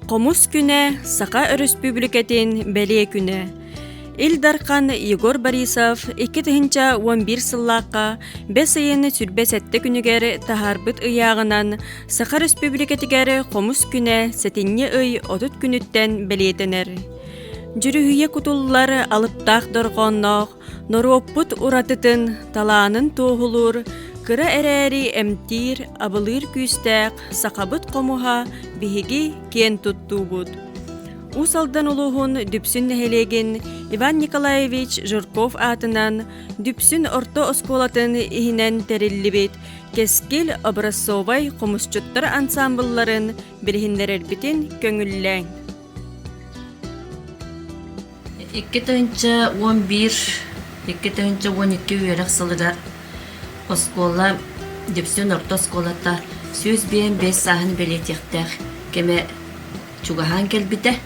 Комус күнә Сақа Республикатын бәле күнә. Илдархан Егор Борисов 2011 сыллаққа 5 айыны сүрбәсәтті күнігер тахарбыт ыяғынан Сақа Республикатығары комус күнә сәтінне ый отут күніттен бәлетенер. Жүрүхүйе кутуллар алыптақ дорғоннақ, нороппут уратытын талаанын тоғылыр, кыра әрәри әмтир, абылыр күстәк, сақабыт комуха биһиги кен туттубут. Усалдан улуғын дүпсін нәхелеген Иван Николаевич Жирков атынан дүпсін орто осколатын ихинен тәреллибет кескел образцовай комусчуттар ансамблларын білхіндерербітін көңілләң. 2011-2012 үйерек сылыдар оскола дүпсін орто осколата сөз бейін 5 сағын белетектәк кеме чугахан келбіті.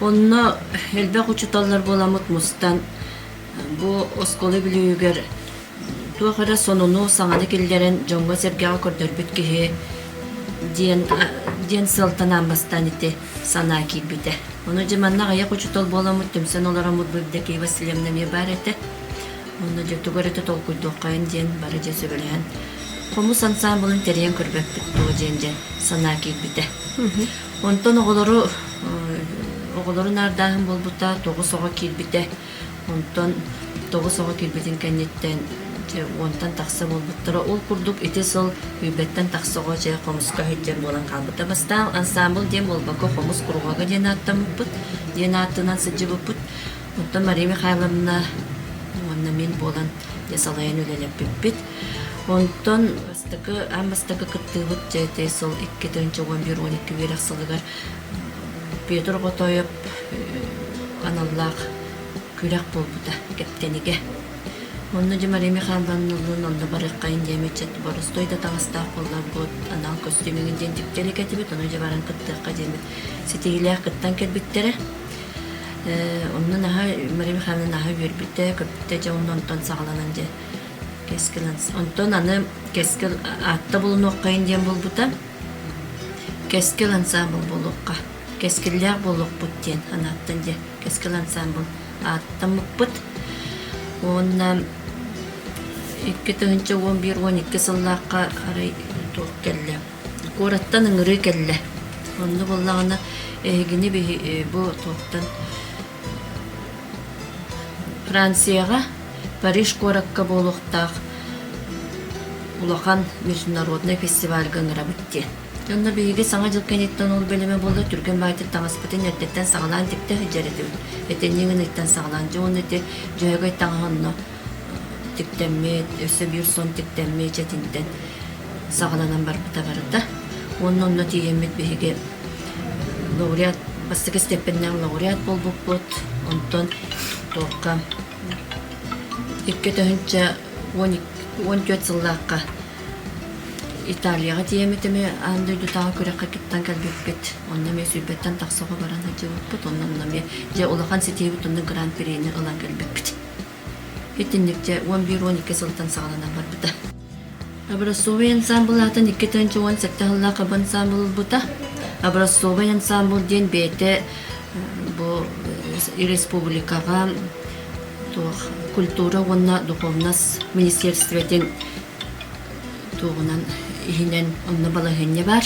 Онны элбек учуталлар боламыт мустан бу осколы билүүгер туахара сонуну саңаны келдерен жоңго сергега көрдөрбүт кихи диен сылтанамастан ити сана кийбите. Оны жеманна аяк учутал боламыт түмсен оларамыт Бибдеки Васильевна ме бар эте. Оны же тугарыты толкуйдуқайын диен бары же сөбөлен. Комус ансамблын терен көрбөкпүт туу женже сана кийбите. Онтон оголорун ардагын болбута 9 сога кирбите. Онтон 9 сога кирбитин кеннеттен же онтан такса болбуттара ол курдук ити сыл үйбеттен таксага же комуска хеджен болан калбыта бастан ансамбл дем болбако комус кургага ден аттамыппыт ден аттынан сыжыбыппыт. Онтон Мария Михайловна онна мен болан ясалайын өлелеппиппит. Онтон амбастакы кыттыбыт жете сыл 2011-12 верак сылыгар Петр Готоев аналлах күрәк болбута кептениге. Онны же Мария Михайловнанын онда барыккайын демечет боростойда таңыстақ болар бот анал костюмиңин ден тиктели кетибит, оны же баран кыттыкка демет. Сетигилер кыттан келбиттере. Онны наха Мария Михайловна наха бербитте, көпте же онтон сагаланан же кескиланс. Онтон аны кескил атта болуну оккайын дем болбута. Кескил ансамбл болуққа. Кескиллер болуқпут ден анаттан же кескил ансамбл аттамыппыт. Онна 2011-12 сыллаққа арай туқ келле. Кораттан ыңыры келле. Онны боллағына гіне бұ туқтан Францияға Париж коракка болуқтақ улахан международный фестивальға ыңыра бітті. Онна бейге саңа жыл кенеттен ол бөліме болды. Түрген байтыр таңаспытын әрдеттен сағалан текті хыджареті. Әтеннеңін әттен сағалан жоғын әте жойғай таңағынна тектеммет, өсі бір сон тектеммет жетінден сағаланан бар бұта барыда. Онна тиеммет бейге лауреат, бастығы степеннен лауреат бол бұқпыт. Онтон тоққа 2014 сыллаққа Италияға тиеметеме андойду тағы көрекқа кеттен кәлбеппет. Онна ме сүйбеттен тақсыға баран әже өтпет. Онна ме же олақан сетейбіт онна гран перейіне ылан кәлбеппет. Еттіндікте 11-12 сылтан сағалана бар бұта. Образцовый ансамбл атын 2018 ғылла қабан ансамбл бұта. Образцовый ансамбл ден бейте бұл республикаға культура онна духовнас министерстветін туғынан ихинен онна балахынне бар.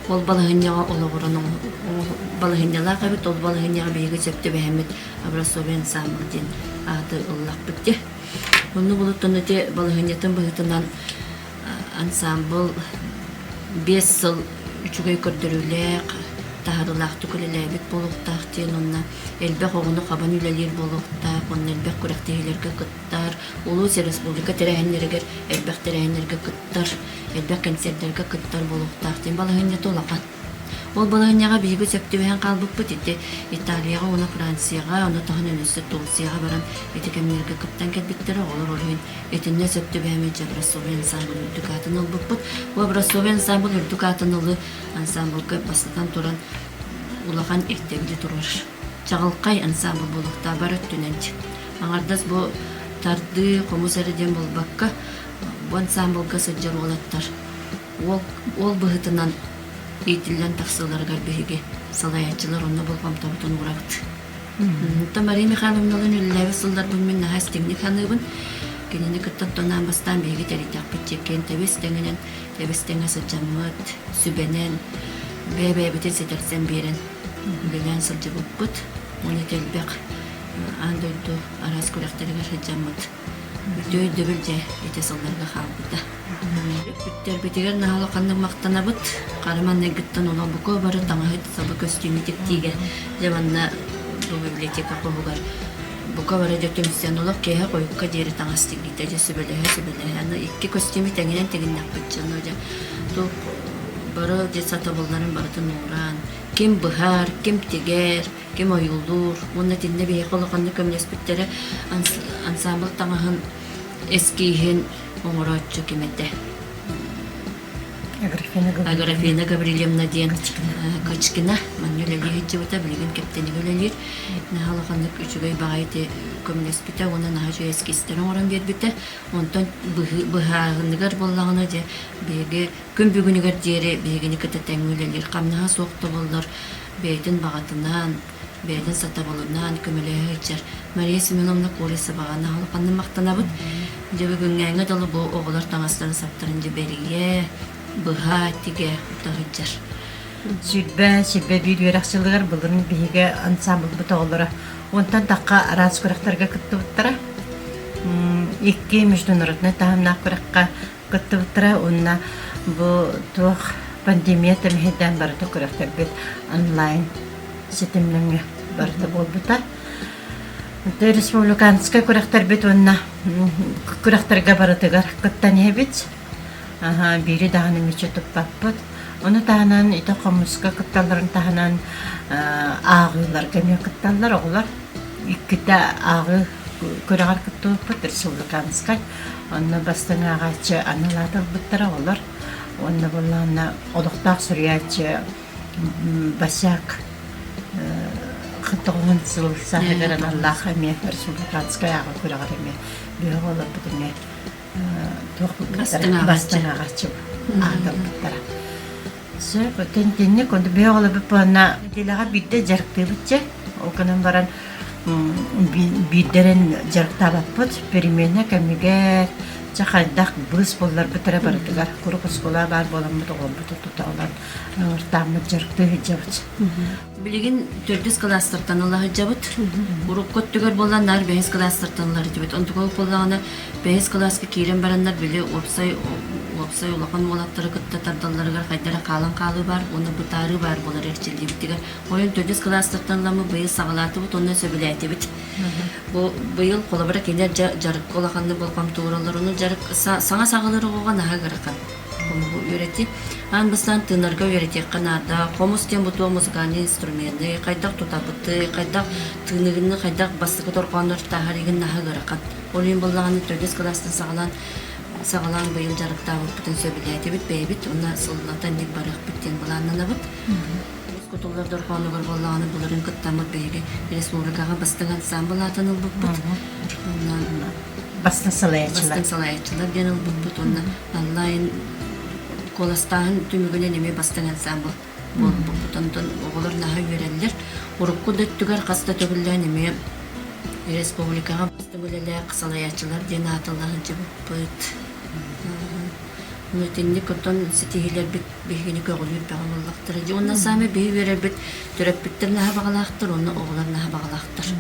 Ол балахыннеға олығырының балахыннелар қабет, ол балахыннеға бейгі сөпті бәхемет образцовый ансамбл ден аты ұллақ бітті. Оны бұлыттын өте балахыннетін бұғытынан ансамбл 5 сыл үчігей көрдірілек тағарылақ түкіліләбет болуқтақ ден онна әлбәқ оғыны қабан үлелер болуқтақ, онна әлбәқ көректегілерге күттар, Улус республика терәйінлерігер әлбәқ терәйінлерге күттар, әлбәқ концертлерге күттар болуқтақ ден балағынне толақан. Ол балағыннеға бейгі сөпті бәйін қалбық бұт еті Италияға, оны Францияға, оны тағын өнісі Турцияға баран етекемлерге күттен кәлбеттері олар олығын етінне сөпті бәймен образцовый ансамбл үрдік атын ол бұт. Ол образцовый ансамбл үрдік атын олы ансамблға басылдан тұран улахан ертегілі тұрыр. Чағылқай ансамбл болуқта бар өттіненчі. Аңардас бұл тарды комус әріден бол баққа бұл ансамблға сөджер олаттар. Ол бұғытынан итиллен тахсыларгар биһиги салаячылар онна болбам табытын урабыт. Мария Михайловналын үлләбе сылдар бүлмен нахас темник ханыбын. Кенені күттін тонан бастан бейгі тәритақ бітчеккен тәбестеңе сылжаммыт, сүбенен, бәй-бәй-бітен сетерсен берін. Білген сылжы бұппыт, оны тәлбәқ андойду арас көрәқтерігер сылжаммыт. Бүттөй дөбілде ете сылдарға қалбыда. Бүттер бітігер нағалы қанның мақтана бұт, қарыман нәгіттін ола бұқы бары таңағыт сабы көстүймі тектейге. Жаванна бұл библиотека қоғығар. Бука бара дөтөмсен олақ кейі қойыққа дері таңастық гитәжі сөбелеге. Аны икки костюмі тәңінен тәгіннәк бітчен өже. Тұқ бары десата болларын барытын ұңыран. Кем бұхар, кем тегер, кем ойылдур. Оны тінне бейі қолықанды көмлес біттері ансамбыл таңағын әскейхін оңыратчы кеметі. Аграфена Гаврилевна ден Качкина, манюлели хиджевата билген кептени гөлелер. Нахалаханнык үчүгөй багайты көмнеспите, оны нахажу эскистерин оран бербите. Онтон быхагыныгар боллагына же беге күн бүгүнүгөр жери бегени кететеңүлелер. Камнаха соқты боллар бейтин багатынан, бейтин сата болунан көмөлөй хичер. Мария Семеновна Кориса багана халаканны мактанабыт. Же бүгүнгәңгө долу бу оголор таңастарын саптарын же берие. Бұға тіге ұтағыджар. Сүрбә бүйір ерақшылығыр бұлырын бейге ансамбыл бұта олыра. Онтан таққа араз көріқтарға күтті бұттыра. Екке мүждің ұрытына тағымнақ көріққа күтті бұттыра. Онына бұл тұқ пандемия тәмейден барыты көріқтар бет онлайн сетімнің барыты бол бұта. Республиканская көріқтар бет онына көріқтарға барытығар күттан ебет. Бири дағаны мече тұппаппыт. Оны тағынан ите қомысқа күтталарын тағынан ағылар, кәме күтталар оғылар. Иккіті ағы көріғар күттуыппыт, республиканскай. Оны бастың ағачы аналатыл бұттыра олар. Оны болағына олықтақ сүриячы басяк қыттығын сыл сағыдарын Аллах әме республиканскай ағы көріғар әме. Бүйі олар бұдыме. Бастың ағачы ағдыр бұттара. Тентенне конды бей оғылы бұп бұғына делаға бидде жарықты бұтче. Оқынан баран биддерін жарықта баппыт. Перемені кәмегер жақайдақ бұз болар бұтыра барытығар. Құрық ұскола бар болан бұты оғын бұты тұтағылар. Ортамыд жарықты жабыт. Білеген 400 кластыртан Аллахы жабыт. Құрық көттігер боландар 5 кластыртан Аллахы жабыт. Онтығы болағына 5 класска кейрен барандар біле опсай олақан олаттары күтті тардаларығар қайдара қалың-қалы бар, оны бұтары бар болар әрчелді біттігер. Ойын 400 кластыртанламы бұйыл сағалаты бұт, оны сөбіләйті біт. Бұйыл қолабыра кейдер жарық олақанды болқам туыралар, оны жарық саңа сағалары оған аға ғыраққан. Қомығы өреті. Ан бастан тынарға өретек қанада, қомыстен бұтуа музыканы инструменті, қайдақ тұтабыты, қайдақ тынығыны, қайдақ бастығы торқаныр тағарығын аға ғыраққан. Олын болағаны 400 кластын сағалан бұйыл жарықта бұтын сөбіләйті біт, бәйбіт, оны сыллатан нек барық біттен бұланына бұт. Күтулар дұрқанығыр болағаны бұлырын күттамыт бәйге республикаға бастыған сан бұлатыныл бұт бұт. Бастың салаячылар деніл бұт бұт, оны онлайн коластағын түмігіне неме бастыған сан бұл. Бұтындың оғылыр наға өрелер. Ұрыққы дөттігер қаста төгілі неме республикаға бастың өлелі қысалаячылар дені атылағын жібіп бұйт. Нүтінні күттін сетігілер бейгені көғілер бәғын олақтыр. Онна сами бей верер біт түріп біттір наға бағалақтыр, оны оғылар наға бағалақтыр.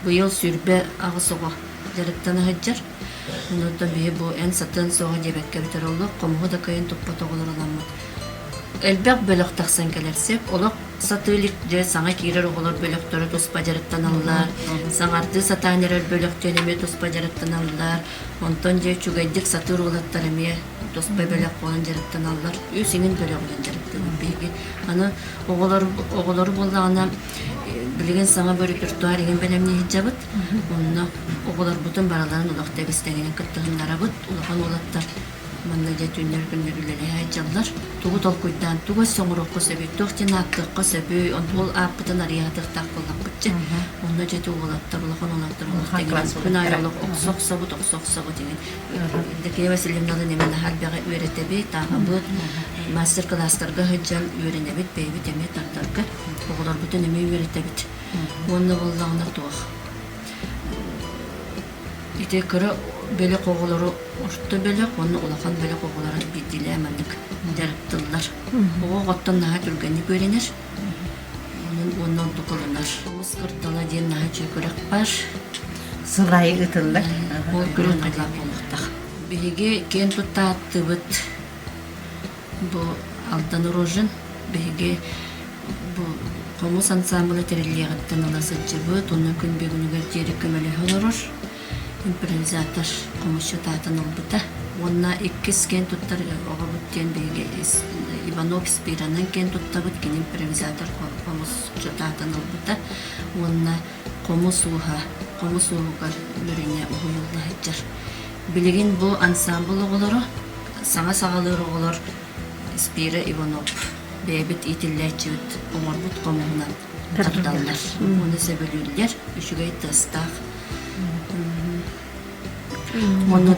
Бұйыл сүрбе ағысуға жарықтаны ғыджар. Нүтін бей бұл ән сатын соға дебекке бітір олық, қомығы да көйін тұппат оғылар оламын. Әлбәқ бөлік тақсан кәлерсек, олық сатылық де саңа кейрер оғылар бөліктері тұспа жарықтан алылар, саңарды сатанерер бөліктенеме тұспа жарықтан алылар, онтон де чүгайдік сатыр олаттар әме тұспа бөлік қолын жарықтан алылар, өсіңін бөлік олын жарықтан бейге. Аны оғылары болағына білген саңа бөрі түртуар еген бәлемне хиджабыт, онына оғылар бұтын бараларын олақ тәбістәңінен күттігін нарабыт, олаған олаттар. манна жетүннер күннөрүлеле хайжаллар. Тугу толкуйдан тугу соңурокко себеп тохтинаттыкка себеп ол аппытын ариятыктак боллакпытчы. Онна жету болаттар улахан олаттар деген. Күн айрылык оксок собут деген. Декея Васильевнаны немен халбага үйрөтеби тагы бу мастер-класстарга хыджан үйрөнебит бейбит эме тартарга. Оголор бүтүн эме үйрөтебит. Онна боллагына туах. Ите кыры беле коголору орто беле, оны улахан беле коголору бидиле амандык жарыктылар. Ого готтон наha түргени көренер. Онон тукулунар. Ус кыртала ден наha чөкөрөк бар. Сылайы ытыллар. Ол көрөн кайлап болуктак. Биге кен туттааттыбыт. Бу алдан рожен биге бу комус ансамблы терелиягыттан аласыжыбыт, оны күн бегүнүгөр жери көмөлө холорор. Импровизатор комушу таатын олбута. Онна иккис кен туттар оғабыттен бейге Иванов Спиранын кен туттабыт кен импровизатор комушу таатын олбута. Онна комусуға өріне оғыйылды хайджар. Билеген бұл ансамбл оғылары, саңа сағалыр оғылар Спира Иванов. Бейбіт итилләчүт оңарбут комуынан тапталдар. Оны сөбөлүлер, үшігей тыстақ. Онно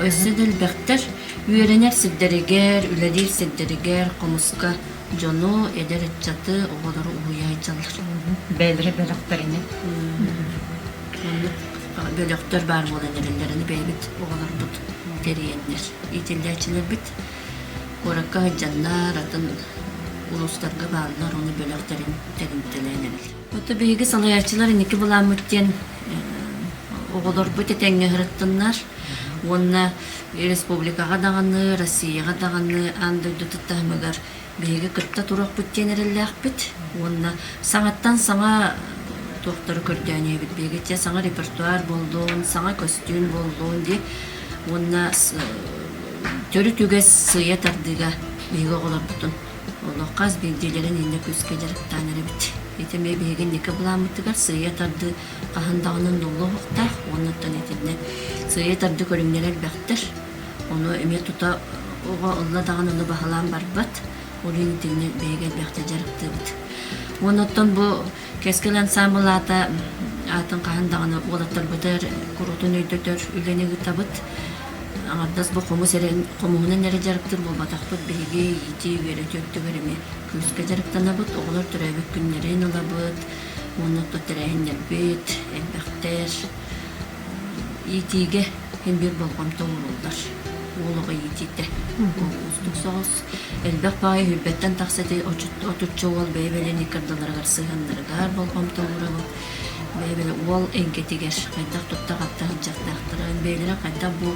өсөдөл бәктер үйренер сиддеригер, үләдир сиддеригер, комуска жону эдер этчаты оголору уяйчалар. Бәлре бәләктәріне. Бөлөктөр бар болан эреллерини бейбит оголор бут териеннер. Итилләчилер бит. Коракка жаннар атын улустарга баалар, оны бөлөктерин тегинтеленер. Ота бейги салаячылар инеки буламыттен оголор бүте теңге хырыттыннар. Онна республикага даганы, Россияга даганы андырды туттамыгар бейги кытта турак бүттен эрелләк бит. Онна саңаттан саңа доктор көрдәне бит бейги те саңа репертуар болдун, саңа костюм болдун ди. Онна төрү түгес сыя тардыга бейги оголор бутун. Оло каз бейдилерин инде көскө жарыктан эребит. Итеме бейген неке буламыттыгар сыя тарды кахандагынын доллу хуктах, онуттан етинне сыя тарды көрүңнерер бәктер. Оны эме тута ого олла даган оны бахалан барбат, олин итинне бейген бәктер жарыкты бит. Онуттан бу кескел ансамбл атын кахандагыны олаттар бытыр, курутун өйдөтөр, үленеги табыт. Аңардас бу комуунан эре жарыктыр бу батакпыт бейге ити үйөрө төттү береме көскө жарыктанабыт, оголор төрөбүк күннерин алабыт, онутто терехиннер бит, элбектер итиге хен бир болгом тоурулдар. Олуга итите. Устук соғыз. Элбек багы хүббеттен тақсети отуччу ол бейбелени кырдыларгар сыгындаргар болгом тоурулу. Бейбеле ол эңкетигер кайдак туттак аттахынчактактырын бейлere кайда бу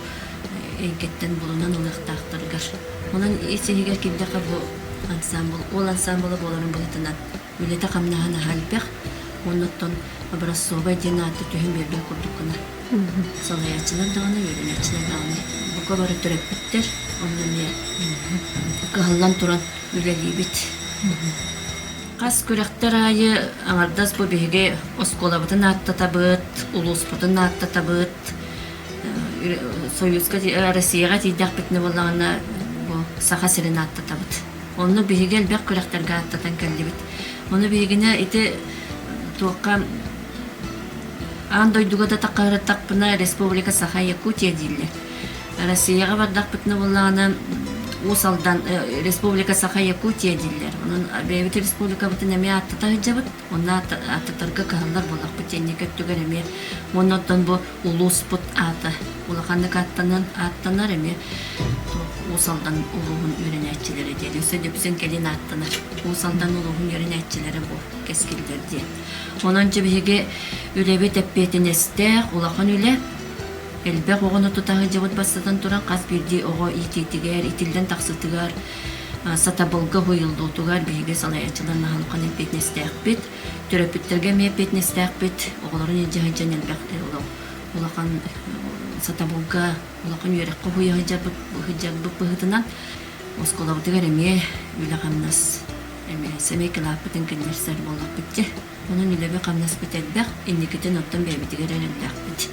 эңкеттен булунан ылыктактыргар. Онан эсенигер кимдека бу ансамбл, ол ансамблы боларын булытынан үлете камнахана халбек, онуттан образцовый динаты түйін бербек курдуккана. Салаячылар дағаны, үйренячылар дағаны. Бұқа бары түрек біттер, онын не кығылан туран үлелей бит. Қас көректер айы аңардас бұл бейге осколабытын аттатабыт, улуспытын аттатабыт, Союзға, Россияға тейдақ бітіні болағына сақа сирин аттатабыт. Оны бейге әлбек көректерге аттатан кәлді бит. Оны бейгіне ити туаққа андойдуга да таққарыттақ бұна Республика Саха-Якутия дейілі. Россияға бардақ бітіні болағына Усалдан Республика Саха-Якутия дейілер. Оның бейбіт Республика бұтын әме аттатағы жабыт, оны аттатарға қағылар болақ бітенне көттігер әме. Оннан бұл улус бұт аты. Улақандық аттанар әме Усалдан улуғын үйрен әтчілері дейді. Сөйді біздің келін аттанар. Усалдан улуғын үйрен әтчілері бұл кескелдер дейді. Онанчы бейге үлебе тәппетін әстәқ, улақын үле Элбек оғыны тұтағы жауыт бастадан тұран қаз бірде оғы итетігер, итілден тақсытығар, сатабылғы ғойылды отығар, бейге салаячыларына халқын әпетіне стәқ бет, түрәпеттерге ме әпетіне стәқ бет, оғыларын ежағын әлбек олақан сатабылға, олақан үйерекқі ғойығы бұғытынан, осколабытығар әме үлі қамнас, әме сәмей кілапытын кәнерсер болақ бітті. Оның үлебе қамнас бет әлбек, енекетін оттан бәйбетігер әлбек бет.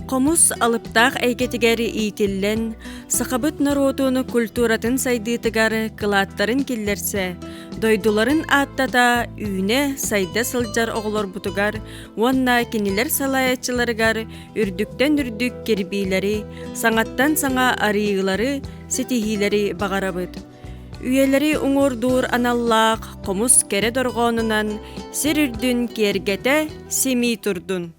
Комус алыптақ әйгетігері ийтіллен, сақабыт народуны культуратын сайдыйтыгар кылаттарын келлерсе, дойдуларын аттата үйне сайда сылжар оғылар бутугар, онна кенелер салаятчыларыгар үрдіктен үрдік кербейлері, саңаттан саңа арыйылары, сетихилері бағарабыд. Үйелері уңордур аналлақ, комус кере дорғонынан, сер үрдін кергете семи турдун.